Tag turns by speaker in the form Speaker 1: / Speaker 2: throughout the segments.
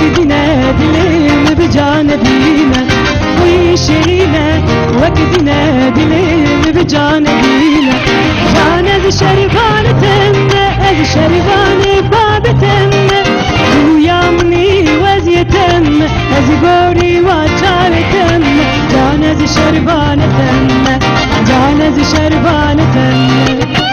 Speaker 1: وكدنا دليل بجانا بينا ويشينا وكدنا دليل بجانا بينا جانا ذي شربان تمنا ذي شربان بابتنا ويا مني وزيتم ذي بوري وشارتم جانا ذي شربان تمنا جانا ذي شربان تمنا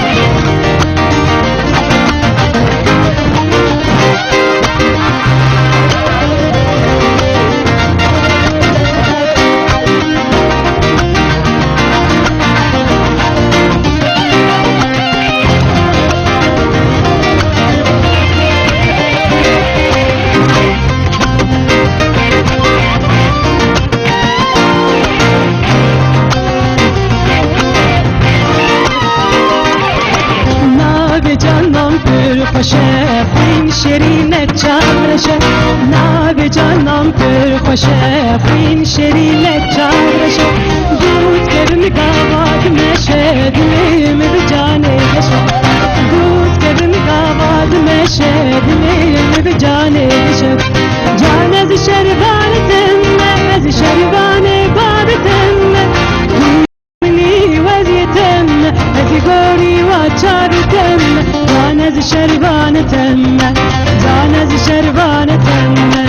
Speaker 1: canım pürhoşe Fin şerine çavreşe Nabe canım pürhoşe Fin şerine çavreşe Dut kermi gavad meşe Dilimi bir cane geçe Dut kermi gavad meşe Dilimi bir cane geçe Cane zi şervane temme Zi şervane babitemne Dini vaziyetemne Zi gori vaçabitemne جانا ذي شربانة تمة جانا ذي شربانة تمة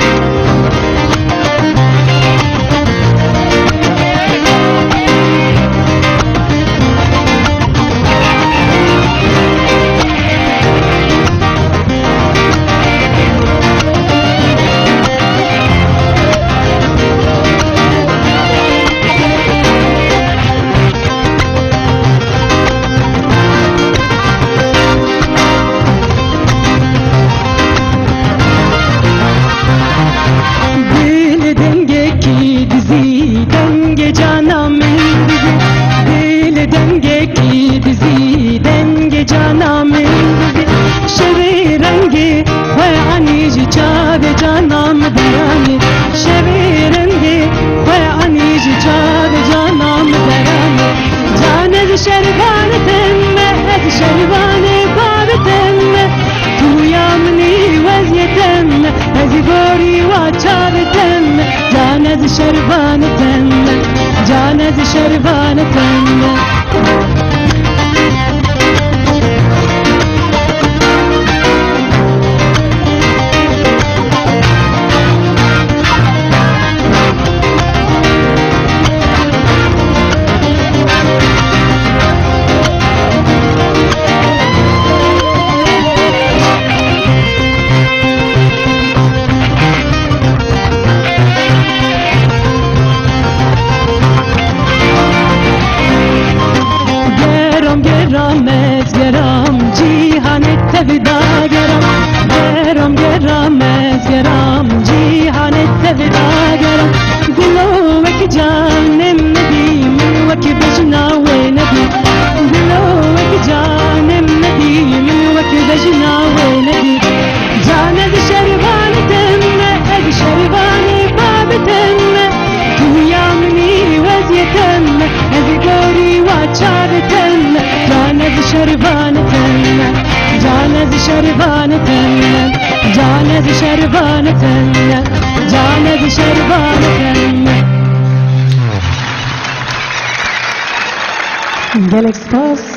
Speaker 1: جانم برانی شبیرندی و عنیجی چاب جانم برانی جانز شربان تمه از شربان باب تمه تویا منی وزیتم از گوری و چاب تمه جانز شربان تمه جانز شربان تمه گرام جیهان تبدا گرام گرام گرام جیهان تبدا گرام دلو وک جانم ندی من وک بجنا و ندی دلو وک جانم ندی من وک بجنا و ندی جان ذی شربان تمه ذی شربان باب تمه تو یا منی وزیتم ذی گوری و چار تمه جان ذی شربان تمه جان ذی شربان تمه جان ذی شربان تمه جان ذی شربان تمه گلک سپاس